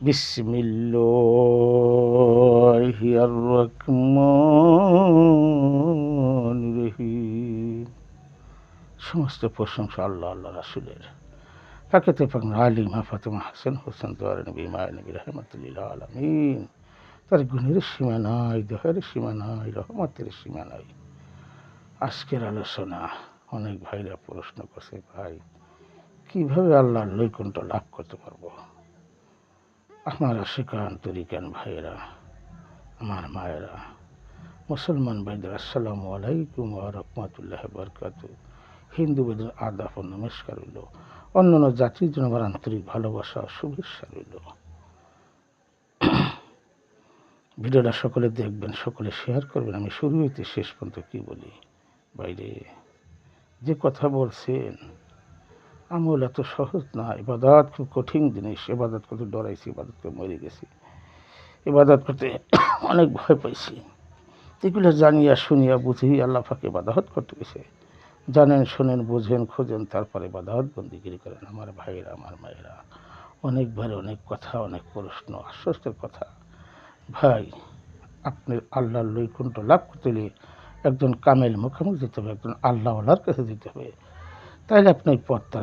বিসমিল্লাহির রহমানির রহিম। সমস্ত প্রশংসা আল্লাহ আল্লাহ রাসূলের। ফাকেতে পাক আলিমা ফাতেমা হাসান হোসেন দোয়ার নবী মায়ের নবী রহমাতুল্লিল আলামিন। তার গুণের সীমা নাই, দয়ার সীমা নাই, রহমতের সীমা নাই। আজকের আলোচনা, অনেক ভাইরা প্রশ্ন করছে, ভাই কিভাবে আল্লাহর নৈকট্য লাভ করতে পারবো? আপনারা শিখান তরিকান ভাইয়েরা, আমার মায়েরা, মুসলমান ভাইদের আসসালামু আলাইকুম ওয়া রাহমাতুল্লাহি ওয়া বারাকাতুহু। হিন্দু ভাইদের আদাব ও নমস্কার রইল। অন্যান্য জাতির জন্য আমার আন্তরিক ভালোবাসা ও শুভেচ্ছা রইল। ভিডিওটা সকলে দেখবেন, সকলে শেয়ার করবেন। আমি শুরু হইতে শেষ পর্যন্ত কি বলি, বাইরে যে কথা বলছেন, আমল এত সহজ না। ইবাদত খুব কঠিন জিনিস। ইবাদত করতে ডরাইছি, ইবাদত করে মরে গেছি, ইবাদত করতে অনেক ভয় পাইছি। এগুলো জানিয়া শুনিয়া বুঝি আল্লাহ পাক ইবাদত করতে গেছে। জানেন, শোনেন, বুঝেন, খোঁজেন, তারপরে ইবাদত বন্দিগিরি করেন। আমার ভাইয়েরা, আমার মায়েরা, অনেকবার অনেক কথা, অনেক প্রশ্ন, আশ্বস্তের কথা। ভাই, আপনি আল্লাহর নৈকট্য লাভ করতে হলে একজন কামেল মুখামুখি যেতে হবে, একজন আল্লাহওয়ালার কাছে যেতে হবে। তাইলে আপনি এই পথটা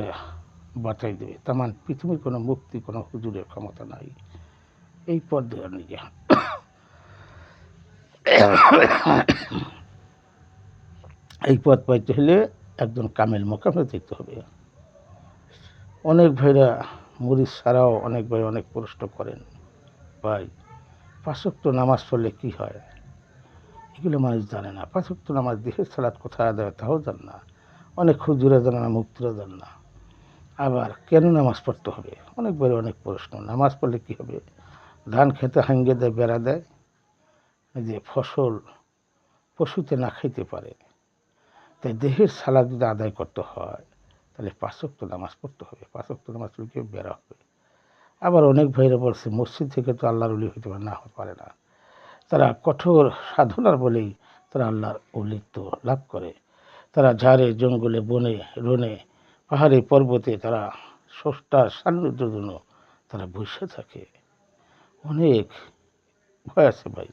বাঁচাই দেবে। তামান পৃথিবীর কোনো মুক্তি, কোনো হুজুরের ক্ষমতা নাই এই পথ দেওয়ার নিজে। এই পথ পাইতে হলে একজন কামেল মোকামে যেতে হবে। অনেক ভাইরা মুরিদ ছাড়াও অনেক ভাই অনেক প্রশ্ন করেন, ভাই ৫ ওয়াক্ত নামাজ পড়লে কি হয়? এগুলো মানুষ জানে না। ৫ ওয়াক্ত নামাজ দেহের সালাত কোথায় আদায় তাও জান না। অনেক হুজুরা জানে না, মুক্তিরা জান না। আবার কেন নামাজ পড়তে হবে? অনেক ভাই অনেক প্রশ্ন। নামাজ পড়লে কি হবে? ধান খেতে হাঙ্গে দেয়, বেড়া দেয়, যে ফসল পশুতে না খাইতে পারে। তাই দেহের সালাদ যদি আদায় করতে হয়, তাহলে ৫ ওয়াক্ত নামাজ পড়তে হবে। ৫ ওয়াক্ত নামাজ পড়লে কেউ বেড়া হবে। আবার অনেক ভাইরা বলছে মসজিদ থেকে তো আল্লাহর ওলি হইতে পারে না। তারা কঠোর সাধনার বলেই তারা আল্লাহর ওলিত্ব লাভ করে। তারা ঝাড়ে জঙ্গলে, বনে রনে, পাহাড়ে পর্বতে তারা স্রষ্টার সান্নিধ্যের জন্য তারা বসে থাকে। অনেক ভয় আছে ভাই।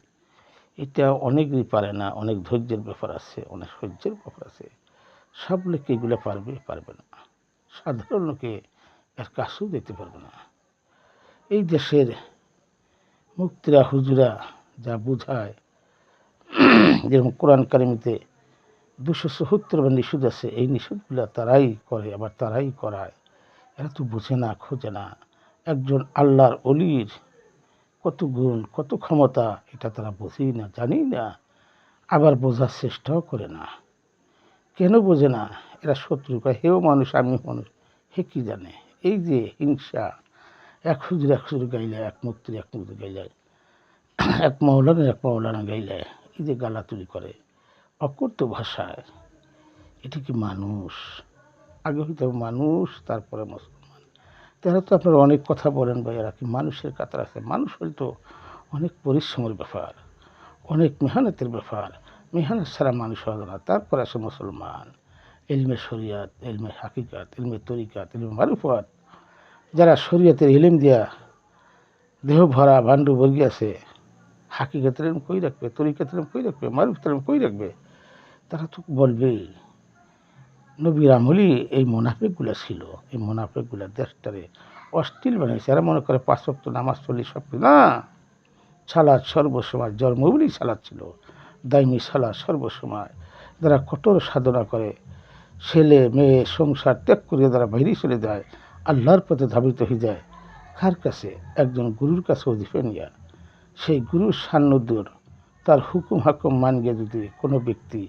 এটা অনেকেই পারে না। অনেক ধৈর্যের ব্যাপার আছে, অনেক সহ্যের ব্যাপার আছে। সব লোকে এগুলো পারবে না। সাধারণ লোকে এর কাছেও দিতে পারবে না। এই দেশের মুক্তিরা হুজুরা যা বুঝায়, যেরকম কোরআন কারিমতে ২৭৪ নিষেধ আছে, এই নিষেধগুলো তারাই করে, আবার তারাই করায়। এরা তো বোঝে না, খোঁজে না। একজন আল্লাহর অলির কত গুণ, কত ক্ষমতা, এটা তারা বোঝেই না, জানেই না, আবার বোঝার চেষ্টাও করে না। কেন বোঝে না? এরা শত্রু কয়, হেও মানুষ আমি মানুষ, হে কি জানে? এই যে হিংসা, এক হুজুর গাইলে, এক মুক্তি গাইলে, এক মৌলানা গাইলে, এই যে গালাতুলি করে অকথ্য ভাষায়, এটা কি মানুষ? আগে হইতে মানুষ, তারপরে মুসলমান। তারা তো আপনারা অনেক কথা বলেন ভাই, এরা কি মানুষের কাতার আছে? মানুষ হয়তো অনেক পরিশ্রমের ব্যাপার, অনেক মেহনতের ব্যাপার। মেহনত ছাড়া মানুষ হবে না। তারপর আসে মুসলমান। ইলমে শরিয়াত, ইলমে হাকিকাত, ইলমে তরিকাত, ইলমে মারুফাত। যারা শরিয়তের ইলম দিয়া দেহ ভরা ভান্ডু বর্গী আছে, হাকিকাতের ইলম কই রাখবে, তরিকাতের ইলম কই রাখবে, মারুফাতের ইলম কই রাখবে? তারা তো বলবেই। নবীর আমলি এই মোনাফেকগুলো ছিল। এই মোনাফেকগুলো দেশটারে অস্থির বানিয়েছে। এরা মনে করে ৫ ওয়াক্ত নামাজ পড়লে সব না। সালাত সর্বসময়, জন্মভূমি সালাত ছিল, দাইমি সালাত সর্বসময়। যারা কঠোর সাধনা করে, ছেলে মেয়ে সংসার ত্যাগ করে যারা বাইরে চলে যায়, আল্লাহর পথে ধাবিত হয়ে যায়, কার কাছে? একজন গুরুর কাছে অধিপে নিয়া। সেই গুরুর সান্নিধ্যর, তার হুকুম হাকুম মানিয়ে যদি কোনো ব্যক্তি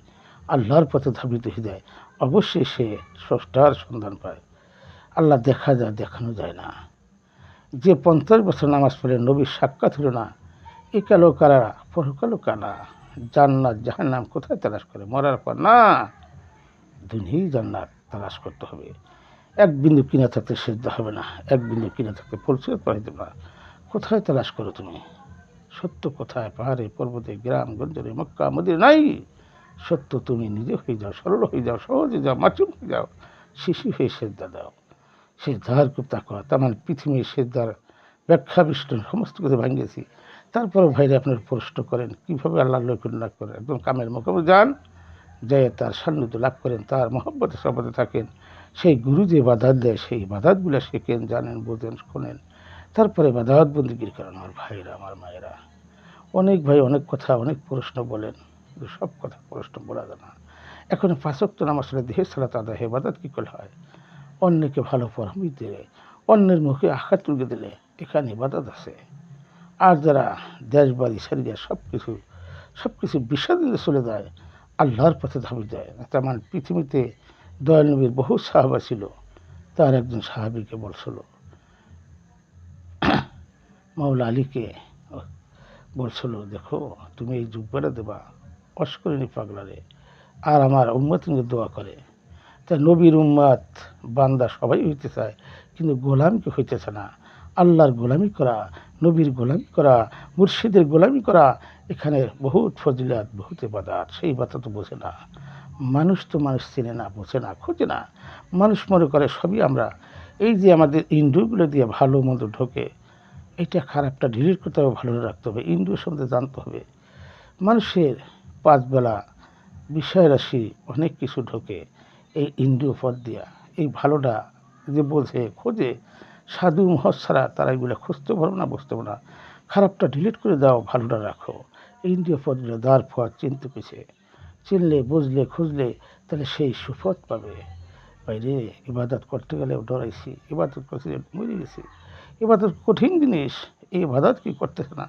আল্লাহর পথে ধাবিত হয়ে যায়, অবশ্যই সে স্রষ্টার সন্ধান পায়। আল্লাহ দেখা যায়, দেখানো যায় না। যে ৫০ বছর নামাজ পড়ে নবীর সাক্ষাৎ হলো না, একালো কারা, পরকালো কানা। জান্নাত জাহান্নাম কোথায় তালাশ করে? মরার পর না, দুনিয়ায় জান্নাত তালাশ করতে হবে। এক বিন্দু কিনা থাকতে সেদ্ধ হবে না, এক বিন্দু কিনা থাকতে পরিচয় পাইতে না। কোথায় তালাশ করো তুমি? সত্য কোথায়? পাহাড়ে, পর্বতে, গ্রাম গঞ্জে, মক্কা মদিনা নাই। সত্য তুমি নিজে হয়ে যাও, সরল হয়ে যাও, সহজে যাও, মাসুম হয়ে যাও, শিশু হয়ে সেদ্ধা দাও। সেদ্ধার খুব তাকওয়া। তার মানে পৃথিবীর সেদ্ধার ব্যাখ্যা বিশ্লেষণ সমস্ত কিছু ভাঙিয়েছি। তারপরে ভাইরে আপনার প্রশ্ন করেন কীভাবে আল্লাহর নৈকট্য লাভ করেন। একদম কামের মোকামে যান, যেয়ে তার সান্নিধ্য লাভ করেন, তার মহব্বতে সহবতে থাকেন। সেই গুরু যে বাধাত দেয় সেই বাধাতগুলো শেখেন, জানেন, বোঝেন, শোনেন, তারপরে বাধাত বন্দিগিরি করেন। আমার ভাইরা, আমার মায়েরা, অনেক ভাই অনেক কথা অনেক প্রশ্ন বলেন, কিন্তু সব কথা প্রশ্ন বলা যায় না। এখন ৫ ওয়াক্ত নামাজ পড়ে দেহের সালাত আদায় ইবাদত কী করে হয়? অন্যকে ভালো পরামর্শ দিলে, অন্যের মুখে আঘাত তুলে দিলে এখানে ইবাদত আছে। আর যারা দেশ বাড়ি ছাড়িয়ে সব কিছু বিসর্জনে চলে যায়, আল্লাহর পথে ধাবিত যায়। তেমন পৃথিবীতে দয়াল নবীর বহু সাহাবা ছিল। তার একজন সাহাবীকে বলছিল, মাওলা আলীকে বলছিল, দেখো তুমি এই জুব্বাটা দেবা, অস্করিনী পাগলারে, আর আমার উম্মত নিয়ে দোয়া করে। তাই নবীর উম্মাত বান্দা সবাই হইতে চায়, কিন্তু গোলামকে হইতেছে না। আল্লাহর গোলামি করা, নবীর গোলামি করা, মুর্শিদের গোলামি করা, এখানে বহুত ফজিলাত, বহুত ইবাদত। সেই কথা তো বোঝে না মানুষ, তো মানুষ চেনে না, বোঝে না, খোঁজে না। মানুষ মনে করে সবই আমরা। এই যে আমাদের ইন্দ্রিয়গুলো দিয়ে ভালো মন্দ ঢোকে, এটা খারাপটা ডিলিট করতে হবে, ভালো রাখতে হবে, ইন্দ্রিয় সম্বন্ধে জানতে হবে। মানুষের 5 বেলা বিষয় রাশি অনেক কিছু ঢোকে এই ইন্দ্রিয় পথ দিয়া। এই ভালোটা যে বোঝে, খোঁজে, সাধু মহৎ ছাড়া তারা এগুলো খুঁজতে পারবো না, বুঝতে পারবো না। খারাপটা ডিলিট করে দাও, ভালোটা রাখো। এই ইন্দ্রিয় পথগুলো দ্বার পথ চিনতে পেছে, চিনলে, বুঝলে, খুঁজলে, তাহলে সেই সুপথ পাবে। বাইরে ইবাদত করতে গেলে ডরাইছি, ইবাদত করতে মরে গেছি। ইবাদত কঠিন জিনিস, এই ইবাদত কি করতেছে না।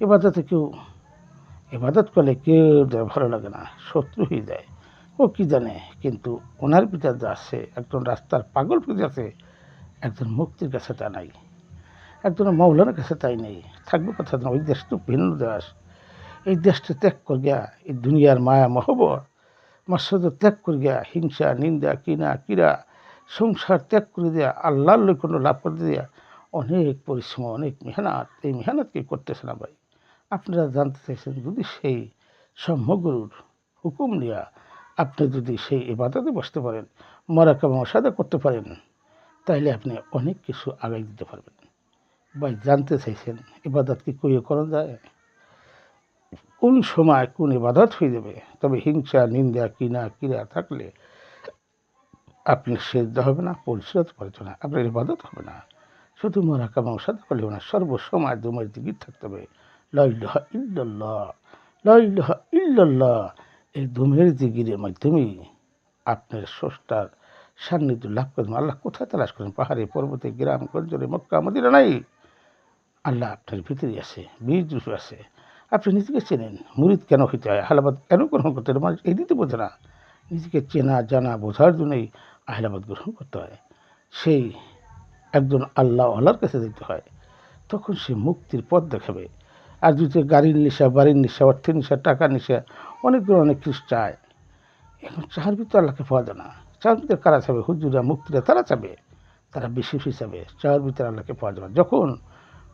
ইবাদতে কেউ ইবাদত করলে কেউ ভালো লাগে না, শত্রু হয়ে যায়। ও কি জানে, কিন্তু ওনার ভিতর যা আছে, একজন রাস্তার পাগল ভিতরে আছে, একজন মুক্তির কাছে তা নাই, একজন মৌলানার কাছে তাই নেই। থাকবে কথা না, ওই দেশ তো ভিন্ন দেশ। এই দেশটা ত্যাগ করিয়া, এই দুনিয়ার মায়া মহব্বত মাসদ ত্যাগ করিয়া, হিংসা, নিন্দা, কিনা কিরা, সংসার ত্যাগ করে দেয়া, আল্লাহর লৈকন্য লাভ করতে দেয়া অনেক পরিশ্রম, অনেক মেহনত। এই মেহনত কি করতেছে না ভাই? আপনারা জানতে চাইছেন, যদি সেই সম্যগুরুর হুকুম নিয়া আপনি যদি সেই ইবাদতে বসতে পারেন, মরাকাবা মশাদা করতে পারেন, তাইলে আপনি অনেক কিছু আগাই দিতে পারবেন। ভাই জানতে চাইছেন ইবাদত কি কইও করা যায়? কোন সময় কোন ইবাদত হয়ে যাবে? তবে হিংসা, নিন্দা, কিনা কিরা থাকলে আপনার সেজদা হবে না, পরিচয় পারতো না, আপনার ইবাদত হবে না। শুধু মরাকাবা মশাদা করলেও না, সর্বসময় দুমের দিকে থাকতে হবে লা ইলাহা ইল্লাল্লাহ, লা ইলাহা ইল্লাল্লাহ। এই দুমের জিকিরের মাধ্যমেই আপনার স্রষ্টার সান্নিধ্য লাভ করবেন। আল্লাহ কোথায় তালাশ করেন? পাহাড়ে, পর্বতে, গ্রাম গঞ্জে, মক্কা মদিনা নাই? আল্লাহ আপনার ভিতরে আছে, বীজ রূপে আছে। আপনি নিজেকে চেনেন। মুরিদ কেন হইতে হয়, আহলাবাদ কেন গ্রহণ করতে হয়? মানুষ এই দিতে বোঝে না। নিজেকে চেনা জানা বোঝার জন্যই আহলাবাদ গ্রহণ করতে হয়। সেই একজন আল্লাহ আল্লাহর কাছে যেতে হয়, তখন সে মুক্তির পথ দেখাবে। আর যদি গাড়ির নেশা, বাড়ির নেশা, অর্থের নেশা, টাকার নেশা, অনেকগুলো অনেক কিছু চায়, এখন চার ভিতরে আল্লাহকে পাওয়া যায় না। চার ভিতরে কারা চাবে? হুজুরা, মুক্তিরা, তারা চাবে, তারা বেশি চাবে। চার ভিতরে আল্লাহকে পাওয়া যাবে। যখন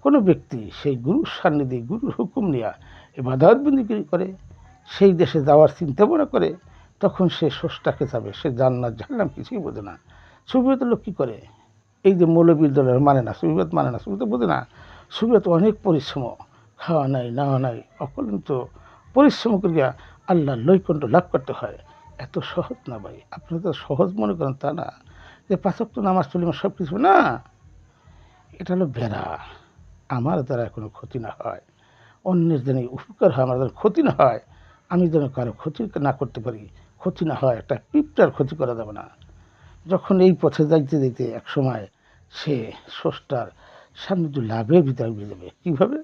কোনো ব্যক্তি সেই গুরুর সান্নিধ্যে, গুরুর হুকুম নিয়ে ইবাদত বন্দেগী করে, সেই দেশে যাওয়ার চিন্তা ভাবনা করে, তখন সে স্রষ্টাকে যাবে। সে জান্নাত জাহান্নাম কিছুই বোঝে না। সুবিধা লোক কী করে? এই যে মৌলবীর দলের মানে না, সুবিধা মানে না, সুবিধা বোঝে না। সুবিধা অনেক পরিশ্রম, খাওয়া নাই, নেওয়া নাই, অকলন্ত পরিশ্রম করিয়া আল্লাহ নৈকণ্ঠ লাভ করতে হয়। এত সহজ না ভাই। আপনারা তো সহজ মনে করেন, তা না। যে 5 ওয়াক্ত নামাজ পড়লে সব কিছু না, এটা হলো বেড়া। আমার দ্বারা কোনো ক্ষতি না হয়, অন্যের যেন উপকার হয়, আমার যেন ক্ষতি না হয়, আমি যেন কারো ক্ষতি না করতে পারি, ক্ষতি না হয়। একটা পিঁপড়ার ক্ষতি করা যাবে না। যখন এই পথে যাইতে যাইতে এক সময় সে স্রষ্টার সান্নিধ্য লাভের ভিতরে উঠে যাবে। কীভাবে?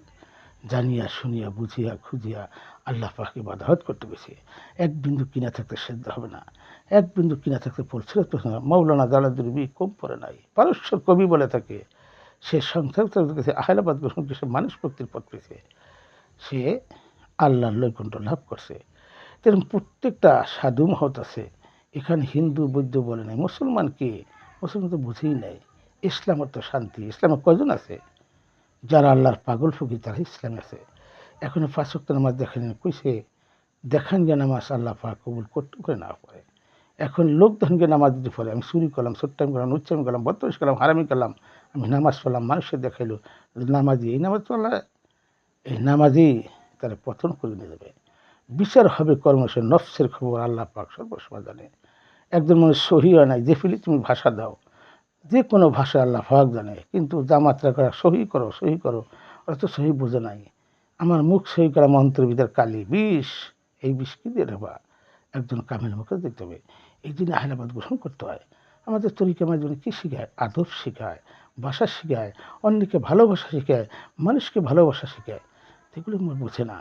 জানিয়া, শুনিয়া, বুঝিয়া, খুঁজিয়া আল্লাহ পাককে ইবাদত করতে গেছে। এক বিন্দু কিনা থাকতে সেদ্ধ হবে না, এক বিন্দু কিনা থাকতে পরিচ্ছন্ন হবে না। মৌলানা জালালউদ্দিন কম পড়ে নাই, পারস্য কবি বলে থাকে। সে সংসার কাছে আহলাবাদ গ্রহণ করে সে মানুষ মুক্তির পথ পেয়েছে, সে আল্লাহর নৈকণ্ঠ লাভ করছে। এরকম প্রত্যেকটা সাধু মহৎ আছে। এখানে হিন্দু বৌদ্ধ বলে নাই, মুসলমান কে? মুসলমান তো বুঝেই নাই। ইসলামের তো শান্তি। ইসলামে কয়জন আছে? যারা আল্লাহর পাগল ফকির, তারা ইসলামে আছে। এখন 5 ওয়াক্ত নামাজ দেখেন, কইছে দেখান যে নামাজ আল্লাহ পাক কবুল করতে করে না পারে। এখন লোকজনকে নামাজ দিতে পারে, আমি চুরি করলাম, ছোট্টামি করলাম, উচ্চামি করলাম, বদমাইশ করলাম, হারামি করলাম, আমি নামাজ পড়লাম, মানুষের দেখাইলো নামাজি, এই নামাজ পড়লা, এই নামাজি তারা পতন করে নিয়ে যাবে। বিচার হবে কর্মসে, নফসের খবর আল্লাহ পাক সর্বসময় জানে। একজন মানুষ সহি হয় নাই, যে ফিলি তুমি ভাষা দাও, যে কোনো ভাষা আল্লাহ পাক জানে, কিন্তু জামাত্রা করা সহি করো সহি করো, ওরা তো সহি বোঝে নাই। আমার মুখ সহি করা মন্ত্রের ভিতর কালি বিষ, এই বিষ কি দিয়ে ঢাবা, একজন কামের মুখে দিতে হবে। এই জন্য আহলাবাদ গ্রহণ করতে হয়। আমাদের তরিকা মাঝে কী শেখায়, আদব শেখায়, ভাষা শেখায়, অন্যকে ভালোবাসা শেখায়, মানুষকে ভালোবাসা শেখায়, এগুলো আমার বোঝে না।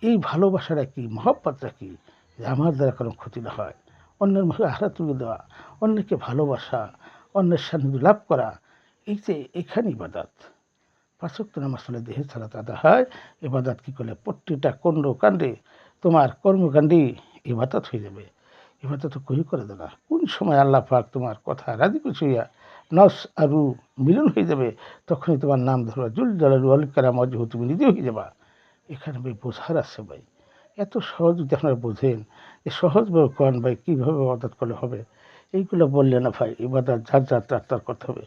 এই ভালোবাসাটা কি, মহব্বতটা কি, যে আমার দ্বারা কোনো ক্ষতি না হয়, অন্যের মুখে আঘাত তুলে দেওয়া, অন্যকে ভালোবাসা, অন্যের সান্নিধ্য লাভ করা, এই যে এখানে ইবাদত। পাঁচ ওয়াক্ত নামাজ পড়লে দেহে সালাত আদা হয়। ইবাদত কী করলে প্রত্যেকটা কাণ্ডে তোমার কর্মকাণ্ডেই ইবাদত হয়ে যাবে। ইবাদত তো কই করে দেনা, কোন সময় আল্লাহ পাক তোমার কথা রাজি খুশি হইয়া নফস আর রূহ মিলন হয়ে যাবে, তখনই তোমার নাম ধরবা, জুল জালালু ওয়াল ইকরাম ওয়াজহু, তুমি নিজে হয়ে যাবা। এখানে ভাই বোঝার আছে ভাই, এত সহজ যদি আপনারা বোঝেন, এ সহজভাবে করেন ভাই, কীভাবে ইবাদত করলে হবে, এইগুলো বললে না ভাই। ইবাদত যার যার তার করতে হবে,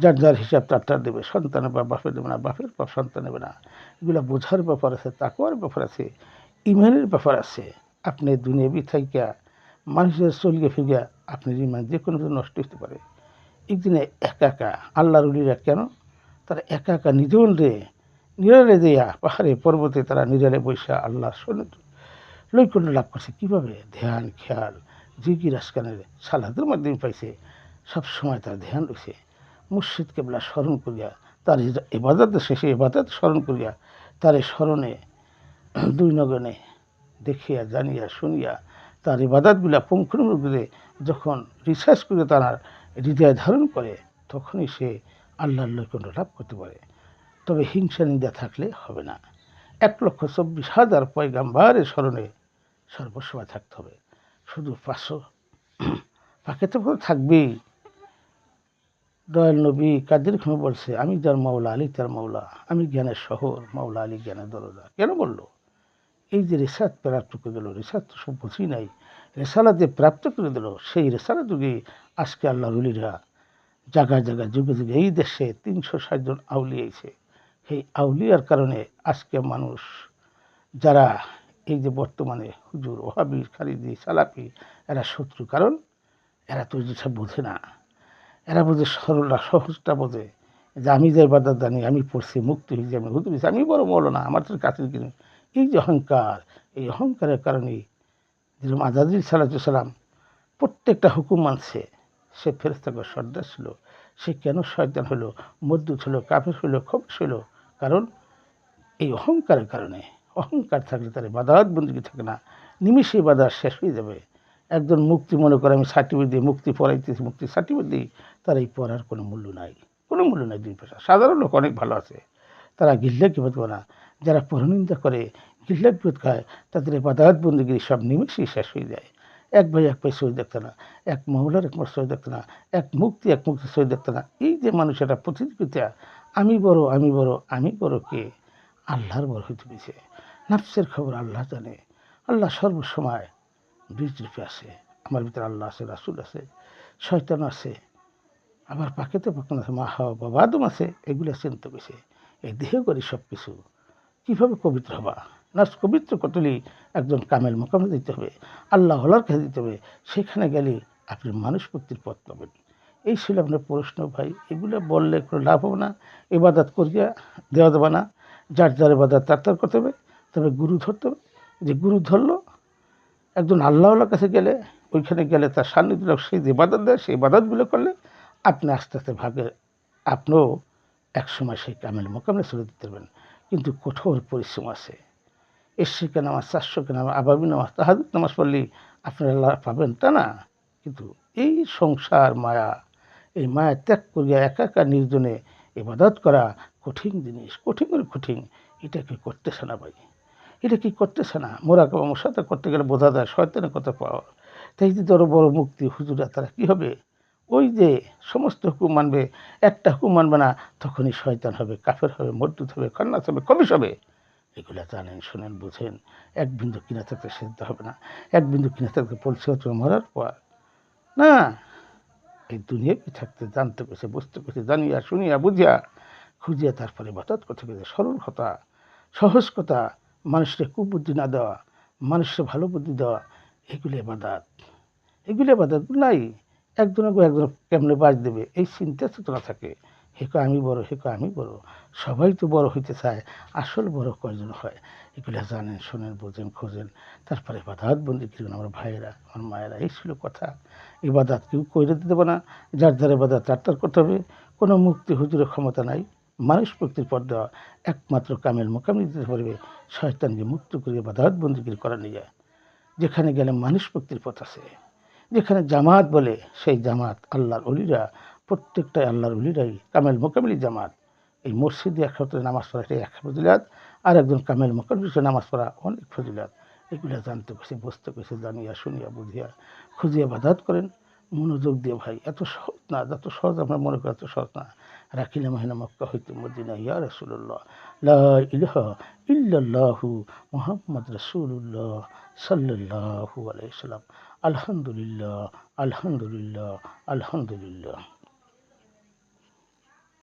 যার যার হিসাব তার দেবে, সন্তানের বা বাপে দেবে না, বাপের বাপ সন্তান নেবে না। এগুলো বোঝার ব্যাপার আছে, তাকওয়ার ব্যাপার আছে, ইমানের ব্যাপার আছে। আপনি দুনিয়াবি থাইকা মানুষের চলিয়ে ফিরিয়া আপনার ইমান যে কোনো নষ্ট হতে পারে। একদিনে একা একা আল্লাহর উলিরা কেন, তারা একা একা নিজন রে নিরালে দেয়া পাহাড়ে পর্বতে তারা নিরালে বৈশা আল্লাহ লৈকন্য লাভ করছে। কীভাবে? ধ্যান খেয়াল জিকির আসকানের সালাদের মাধ্যমে পাইছে। সবসময় তার ধ্যান রয়েছে, মুর্শিদ কেবলা স্মরণ করিয়া, তার ইবাদতের শেষে ইবাদত স্মরণ করিয়া, তার এই স্মরণে দুই নগণে দেখিয়া জানিয়া শুনিয়া তার ইবাদতগুলা পুঙ্খানুপুঙ্খভাবে যখন রিসার্চ করে তারা হৃদয় ধারণ করে, তখনই সে আল্লাহর লৈকন্য লাভ করতে পারে। তবে হিংসা নিন্দা থাকলে হবে না। 1,24,000 পয়গাম্বারের স্মরণে সর্বসময় থাকতে হবে। শুধু পাকে তো থাকবেই। দয়াল নবী কাদের খান বলছে, আমি যার মাওলা আলী তার মাওলা, আমি জ্ঞানের শহর, মাওলা আলী জ্ঞানের দরজা। কেন বললো? এই যে রেসাত প্রাপ্ত করে দিল, রেসাত তো সব বুঝি নাই, রেসালাত যে প্রাপ্ত করে দিল, সেই রেসালা যুগে আজকে আল্লাহ রুলিরা জায়গায় জায়গায় যুগে যুগে এই দেশে 360 জন আউলিয়াইছে। সেই আউলিয়ার কারণে আজকে মানুষ যারা এই যে বর্তমানে হুজুর, ওহাবি, খারিজি, সালাফি, এরা শত্রু। কারণ এরা তো যেসব বোঝে না, এরা বোঝে সরলটা, সহজটা বোঝে, যে আমি যে ইবাদত জানি, আমি পড়ছি, মুক্তি হয়েছি, আমি হুজুর হয়েছি, আমি বড় মৌলানা, আমার তো কাছের কিনে। এই যে অহংকার, এই অহংকারের কারণেই যেরকম আজাদিল সালাম প্রত্যেকটা হুকুম মানছে, সে ফেরেশতাগণের সর্দার ছিল, সে কেন শয়তান হলো, মদ্দুত হলো, কাফের হলো, খবিশ হলো? কারণ এই অহংকারের কারণে। অহংকার থাকলে তার ইবাদত বন্দেগী থাকে না, নিমিষে ইবাদত শেষ হয়ে যাবে। একজন মুক্তি মনে করে আমি সার্টিফিকেট দিই, মুক্তি পড়াইতেছি, মুক্তি সার্টিফিকেট দিই, তার এই পড়ার কোনো মূল্য নাই, কোনো মূল্য নাই। দুই পয়সা সাধারণ লোক অনেক ভালো আছে, তারা গিল্লা কিবোধ করে না। যারা পরনিন্দা করে, গিল্লা কিবোধ খায়, তাদের ইবাদত বন্দেগী সব নিমিষেই শেষ হয়ে যায়। এক ভাই এক ভাই সই দেখতে না, এক মহলার এক মাস সই দেখতে না, এক মুক্তি সই দেখতে না। এই যে মানুষ একটা প্রতিযোগিতা, আমি বড় আমি বড় আমি বড় কে? আল্লাহর বড় হইতে পেরেছে। নাফসের খবর আল্লাহ জানে। আল্লাহ সর্বসময় বীজ রূপে আছে। আমার ভিতরে আল্লাহ আছে, রাসুল আছে, শয়তান আছে, আবার পাকেতে পাকানো আছে, মা হাওয়া বাবা আদম আছে। এগুলো চিন্তা পেয়েছে। এই দেহ করি সব কিছু কীভাবে পবিত্র হবা? নাফস পবিত্র করতেলি একজন কামেল মোকামে দিতে হবে, আল্লাহ হলার কাছে দিতে হবে। সেখানে গেলে আপনি মানুষ মুক্তির পথ পাবেন। এই ছিল আপনার প্রশ্ন ভাই। এগুলো বললে কোনো লাভ হবে না, ইবাদত করিয়া দেওয়া দেবে না। যার যার ইবাদত তার করতে হবে। তবে গুরু ধরতে হবে, যে গুরু ধরলো একজন আল্লাহর কাছে গেলে, ওইখানে গেলে তার সান্নিধ্য, সেই যে ইবাদত দেয়, সেই ইবাদতগুলো করলে আপনি আস্তে আস্তে ভাগে আপনিও একসময় সেই কামেল মোকামে চলে দিতে পারবেন। কিন্তু কঠোর পরিশ্রম আছে। এশরিকা নামাজ, 400 নামাজ, আবাবি নামাজ, তাহাজ্জুদ নামাজ পড়লেই আপনারা আল্লাহ পাবেন তা না। কিন্তু এই সংসার মায়া, এই মায়া ত্যাগ করিয়া একা একা নির্জনে ইবাদত করা কঠিন জিনিস, কঠিন করে কঠিন। এটা কি করতেছে না ভাই? এটা কি করতেছে না? মোরাকাবা মুশাহাদা করতে গেলে বোঝা যায় শয়তানের কথা পাওয়া। তাই যে বড় বড় মুক্তি হুজুরা, তারা কী হবে? ওই যে সমস্ত হুকুম মানবে, একটা হুকুম মানবে না, তখনই শয়তান হবে, কাফের হবে, মরদুদ হবে, খান্নাস হবে, খবিশ হবে। এগুলো জানেন, শোনেন, বুঝেন। এক বিন্দু কিনা থাকতে সিদ্ধ হবে না। এক বিন্দু কিনা থাকতে পরিচয় মরার পর না, এই দুনিয়াতে থাকতে জানতে পেরেছে, বুঝতে পেরেছে, জানিয়া শুনিয়া বুঝিয়া খুঁজিয়া তারপরে ইবাদত করতে পেরেছে। সরল কথা, সহজ কথা, মানুষকে কুবুদ্ধি না দেওয়া, মানুষকে ভালো বুদ্ধি দেওয়া, এগুলো ইবাদত। এগুলো ইবাদত নাই। একজনকে একজন কেমনে বাজ দেবে এই চিন্তা চেতনা থাকে। হেকো আমি বড়, হেকো আমি বড়, সবাই তো বড় হইতে চায়, আসল বড় কয়জন হয় এগুলো জানেন, শোনেন, বোঝেন, খোঁজেন, তারপরে ইবাদত বন্দি করুন। আমার ভাইয়েরা, আমার মায়েরা, এই ছিল কথা। ইবাদত কেউ করে দিতে দেবো না, যার যার ইবাদত তার করতে হবে। কোনো মুক্তি হুজুরের ক্ষমতা নাই। মানুষ মুক্তির পথ দেওয়া একমাত্র কামেল মোকাম দিতে পারবে, শয়তানকে মুক্ত করে ইবাদত বন্দিগিরি করা নিয়ে যায়। যেখানে গেলে মানুষ মুক্তির পথ আছে, যেখানে জামাত বলে সেই জামাত আল্লাহর অলিরা, প্রত্যেকটাই আল্লাহর অলিরাই কামেল মোকামিলি জামাত। এই মসজিদে একসাথে নামাজ পড়া এটা এক ফজিলাত, আর একজন কামেল মোকামিল নামাজ পড়া অনেক ফজিলাত। এগুলো জানতে পেরেছি, বুঝতে পেরেছি, জানিয়া শুনিয়া বুঝিয়া খুঁজিয়া বাদাত করেন মনোযোগ দিয়ে। ভাই এত সহজ না, যত সহজ আমরা মনে করি এত সহজ না। রাখিলে মহিনা মক্কা হইতে মদিনা ইয়া রাসূলুল্লাহ, লা ইলাহা ইল্লাল্লাহু মুহাম্মদ রাসূলুল্লাহ সাল্লাল্লাহু আলাইহি সাল্লাম। আলহামদুলিল্লাহ, আলহামদুলিল্লাহ, আলহামদুলিল্লাহ।